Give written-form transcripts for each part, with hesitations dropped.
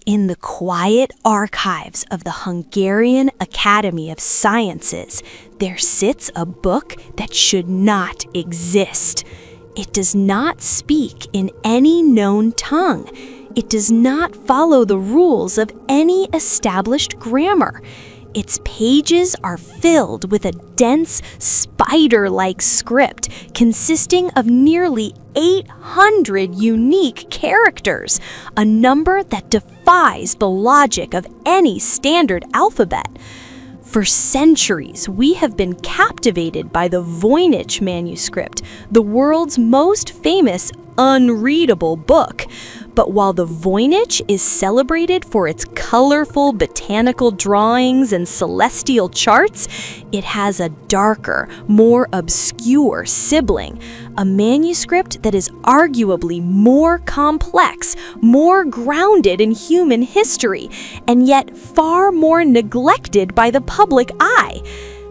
In the quiet archives of the Hungarian Academy of Sciences, there sits a book that should not exist. It does not speak in any known tongue. It does not follow the rules of any established grammar. Its pages are filled with a dense, spider-like script consisting of nearly 800 unique characters, a number that defies the logic of any standard alphabet. For centuries, we have been captivated by the Voynich Manuscript, the world's most famous unreadable book. But while the Voynich is celebrated for its colorful botanical drawings and celestial charts, it has a darker, more obscure sibling, a manuscript that is arguably more complex, more grounded in human history, and yet far more neglected by the public eye.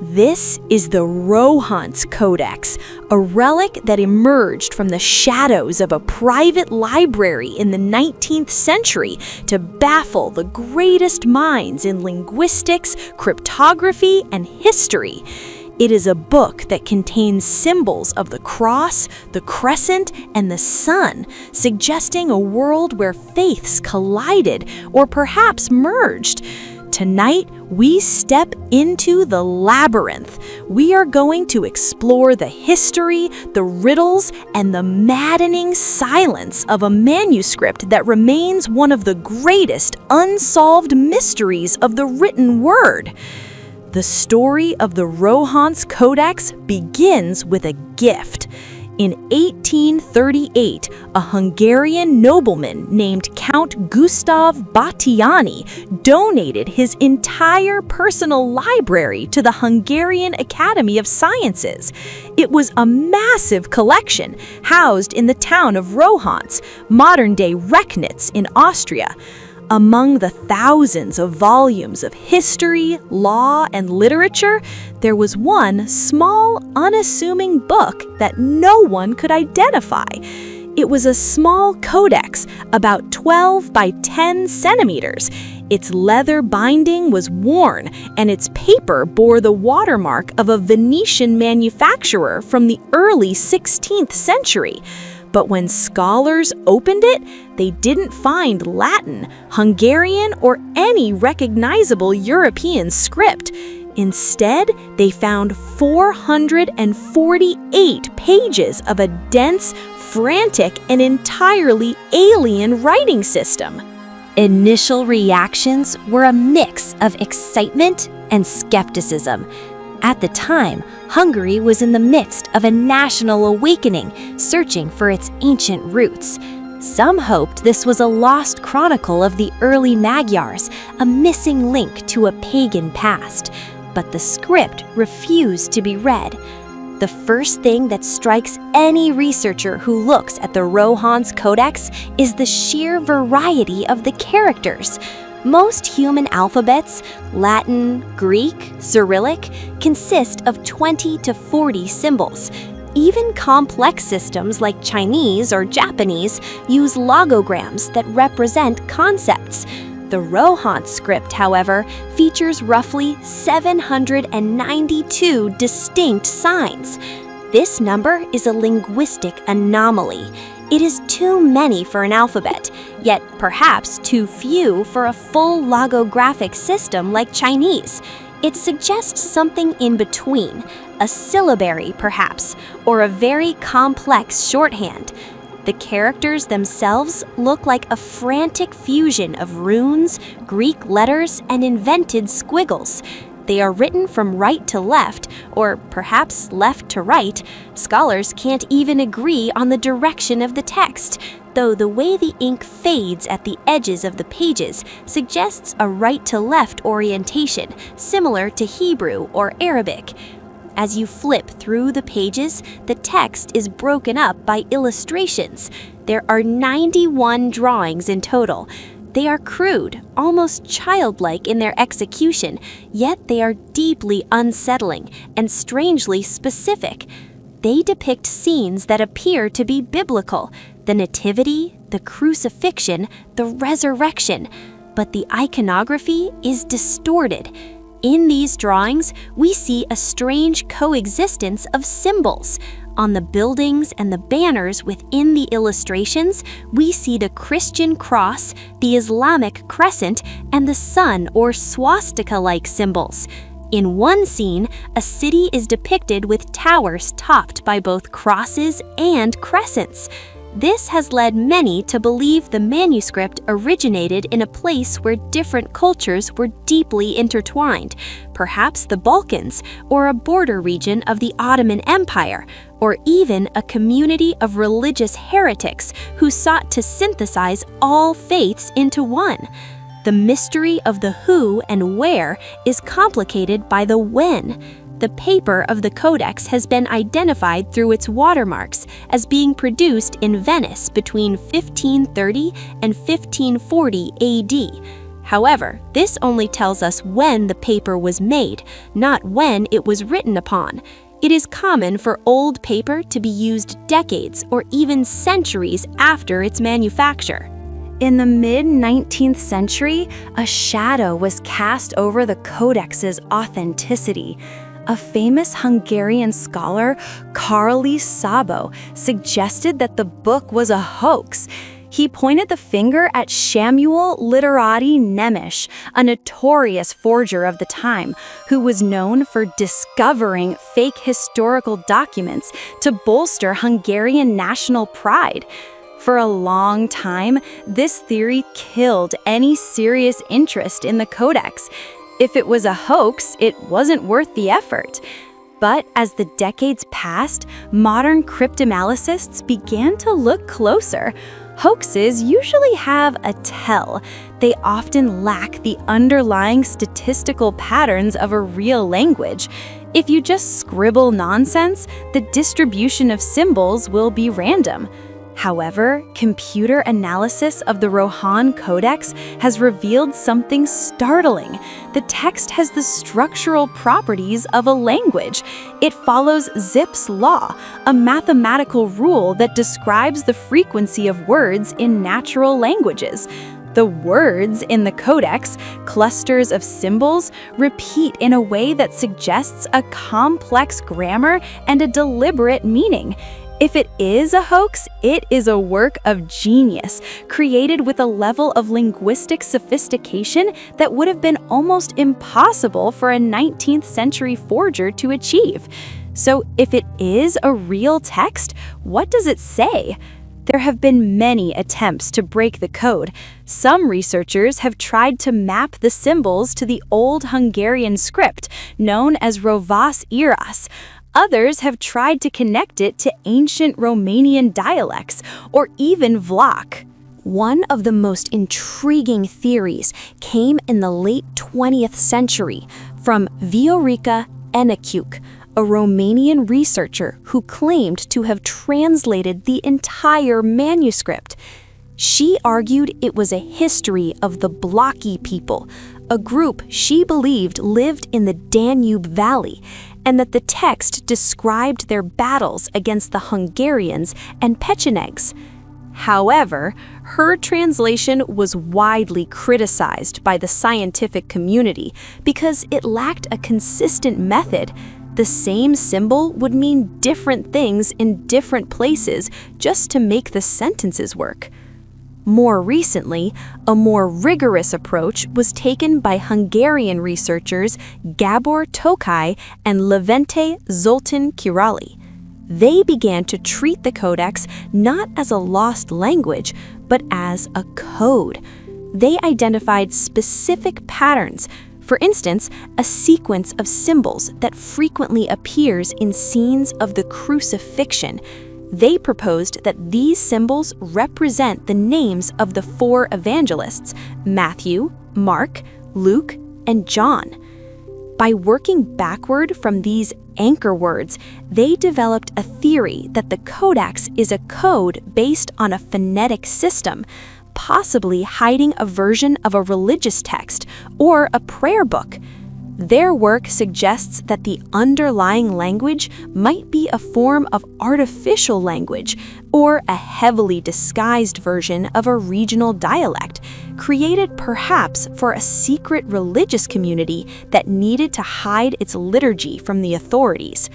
This is the Rohonc Codex, a relic that emerged from the shadows of a private library in the 19th century to baffle the greatest minds in linguistics, cryptography, and history. It is a book that contains symbols of the cross, the crescent, and the sun, suggesting a world where faiths collided or perhaps merged. Tonight, we step into the labyrinth. We are going to explore the history, the riddles, and the maddening silence of a manuscript that remains one of the greatest unsolved mysteries of the written word. The story of the Rohonc Codex begins with a gift. In 1838, a Hungarian nobleman named Count Gustav Batthyány donated his entire personal library to the Hungarian Academy of Sciences. It was a massive collection housed in the town of Rohonc, modern-day Recknitz in Austria. Among the thousands of volumes of history, law, and literature, there was one small, unassuming book that no one could identify. It was a small codex, about 12 by 10 centimeters. Its leather binding was worn, and its paper bore the watermark of a Venetian manufacturer from the early 16th century. But when scholars opened it, they didn't find Latin, Hungarian, or any recognizable European script. Instead, they found 448 pages of a dense, frantic, and entirely alien writing system. Initial reactions were a mix of excitement and skepticism. At the time, Hungary was in the midst of a national awakening, searching for its ancient roots. Some hoped this was a lost chronicle of the early Magyars, a missing link to a pagan past. But the script refused to be read. The first thing that strikes any researcher who looks at the Rohonc Codex is the sheer variety of the characters. Most human alphabets, Latin, Greek, Cyrillic, consist of 20 to 40 symbols. Even complex systems like Chinese or Japanese use logograms that represent concepts. The Rohonc script, however, features roughly 792 distinct signs. This number is a linguistic anomaly. It is too many for an alphabet, yet perhaps too few for a full logographic system like Chinese. It suggests something in between, a syllabary perhaps, or a very complex shorthand. The characters themselves look like a frantic fusion of runes, Greek letters, and invented squiggles. They are written from right to left, or perhaps left to right. Scholars can't even agree on the direction of the text, though the way the ink fades at the edges of the pages suggests a right-to-left orientation, similar to Hebrew or Arabic. As you flip through the pages, the text is broken up by illustrations. There are 91 drawings in total. They are crude, almost childlike in their execution, yet they are deeply unsettling and strangely specific. They depict scenes that appear to be biblical: the Nativity, the crucifixion, the resurrection. but the iconography is distorted. In these drawings, we see a strange coexistence of symbols. On the buildings and the banners within the illustrations, we see the Christian cross, the Islamic crescent, and the sun or swastika-like symbols. In one scene, a city is depicted with towers topped by both crosses and crescents. This has led many to believe the manuscript originated in a place where different cultures were deeply intertwined, perhaps the Balkans or a border region of the Ottoman Empire, or even a community of religious heretics who sought to synthesize all faiths into one. The mystery of the who and where is complicated by the when. The paper of the Codex has been identified through its watermarks as being produced in Venice between 1530 and 1540 AD. However, this only tells us when the paper was made, not when it was written upon. It is common for old paper to be used decades or even centuries after its manufacture. In the mid-19th century, a shadow was cast over the Codex's authenticity. A famous Hungarian scholar, Károly Szabó, suggested that the book was a hoax. He pointed the finger at Sámuel Literati Nemes, a notorious forger of the time, who was known for discovering fake historical documents to bolster Hungarian national pride. For a long time, this theory killed any serious interest in the Codex. If it was a hoax, it wasn't worth the effort. But as the decades passed, modern cryptanalysts began to look closer. Hoaxes usually have a tell. They often lack the underlying statistical patterns of a real language. If you just scribble nonsense, the distribution of symbols will be random. However, computer analysis of the Rohonc Codex has revealed something startling. The text has the structural properties of a language. It follows Zipf's law, a mathematical rule that describes the frequency of words in natural languages. The words in the Codex, clusters of symbols, repeat in a way that suggests a complex grammar and a deliberate meaning. If it is a hoax, it is a work of genius, created with a level of linguistic sophistication that would have been almost impossible for a 19th century forger to achieve. So if it is a real text, what does it say? There have been many attempts to break the code. Some researchers have tried to map the symbols to the Old Hungarian script, known as Rohonc Codex. Others have tried to connect it to ancient Romanian dialects, or even Vlach. One of the most intriguing theories came in the late 20th century from Viorica Enecuc, a Romanian researcher who claimed to have translated the entire manuscript. She argued it was a history of the Blocky people, a group she believed lived in the Danube Valley, and that the text described their battles against the Hungarians and Pechenegs. However, her translation was widely criticized by the scientific community because it lacked a consistent method. The same symbol would mean different things in different places just to make the sentences work. More recently, a more rigorous approach was taken by Hungarian researchers Gabor Tokaj and Levente Zoltan Kirali. They began to treat the Codex not as a lost language, but as a code. They identified specific patterns, for instance, a sequence of symbols that frequently appears in scenes of the crucifixion. They proposed that these symbols represent the names of the four evangelists, Matthew, Mark, Luke, and John. By working backward from these anchor words, they developed a theory that the Codex is a code based on a phonetic system, possibly hiding a version of a religious text or a prayer book. Their work suggests that the underlying language might be a form of artificial language or a heavily disguised version of a regional dialect, created perhaps for a secret religious community that needed to hide its liturgy from the authorities.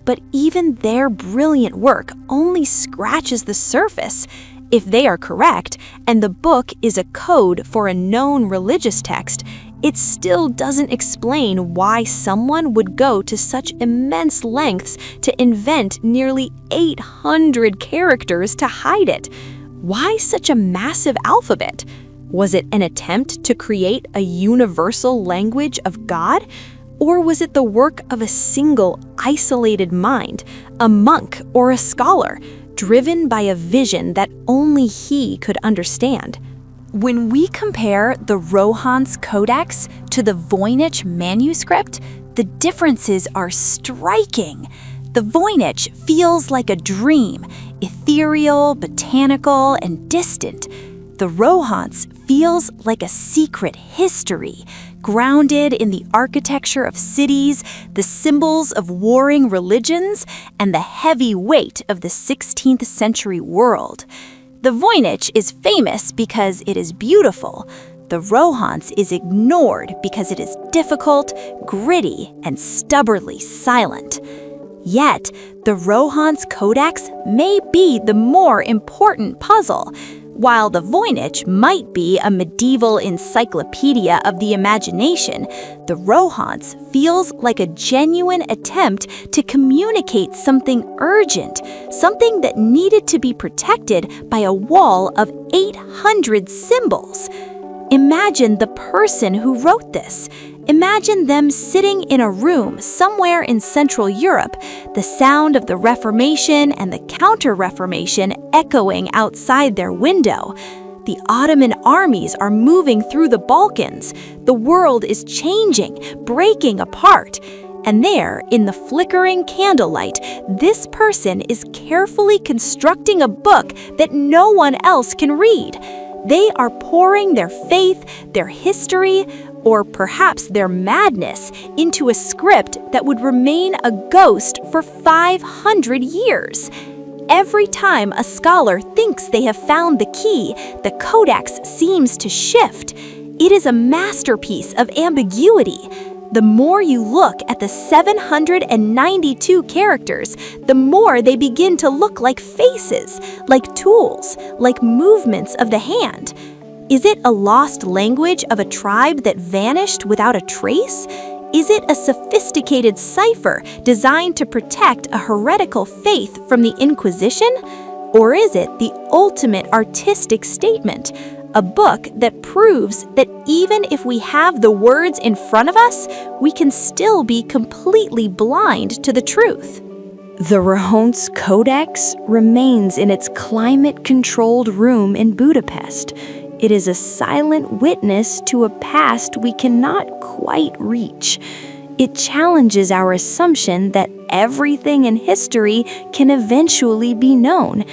But even their brilliant work only scratches the surface. If they are correct, and the book is a code for a known religious text, it still doesn't explain why someone would go to such immense lengths to invent nearly 800 characters to hide it. Why such a massive alphabet? Was it an attempt to create a universal language of God? Or was it the work of a single, isolated mind, a monk or a scholar, driven by a vision that only he could understand? When we compare the Rohonc Codex to the Voynich Manuscript, the differences are striking. The Voynich feels like a dream, ethereal, botanical, and distant. The Rohonc feels like a secret history, grounded in the architecture of cities, the symbols of warring religions, and the heavy weight of the 16th century world. The Voynich is famous because it is beautiful. The Rohonc is ignored because it is difficult, gritty, and stubbornly silent. Yet, the Rohonc Codex may be the more important puzzle. While the Voynich might be a medieval encyclopedia of the imagination, the Rohonc feels like a genuine attempt to communicate something urgent, something that needed to be protected by a wall of 800 symbols. Imagine the person who wrote this. Imagine them sitting in a room somewhere in Central Europe, the sound of the Reformation and the Counter-Reformation echoing outside their window. The Ottoman armies are moving through the Balkans. The world is changing, breaking apart. And there, in the flickering candlelight, this person is carefully constructing a book that no one else can read. They are pouring their faith, their history, or perhaps their madness into a script that would remain a ghost for 500 years. Every time a scholar thinks they have found the key, the codex seems to shift. It is a masterpiece of ambiguity. The more you look at the 792 characters, the more they begin to look like faces, like tools, like movements of the hand. Is it a lost language of a tribe that vanished without a trace? Is it a sophisticated cipher designed to protect a heretical faith from the Inquisition? Or is it the ultimate artistic statement, a book that proves that even if we have the words in front of us, we can still be completely blind to the truth? The Rohonc Codex remains in its climate-controlled room in Budapest. It is a silent witness to a past we cannot quite reach. It challenges our assumption that everything in history can eventually be known.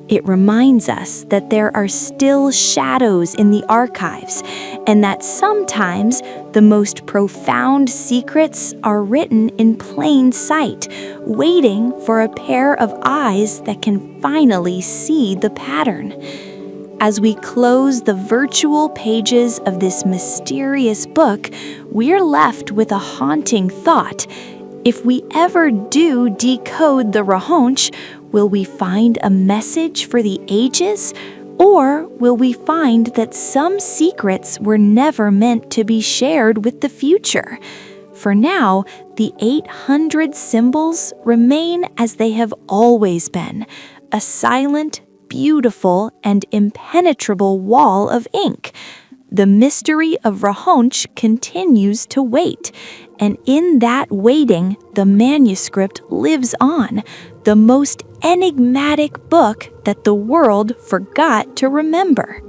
It reminds us that there are still shadows in the archives, and that sometimes the most profound secrets are written in plain sight, waiting for a pair of eyes that can finally see the pattern. As we close the virtual pages of this mysterious book, we're left with a haunting thought. If we ever do decode the Rohonc, will we find a message for the ages? Or will we find that some secrets were never meant to be shared with the future? For now, the 800 symbols remain as they have always been, a silent, beautiful, and impenetrable wall of ink. The mystery of Rohonc continues to wait, and in that waiting, the manuscript lives on, the most enigmatic book that the world forgot to remember.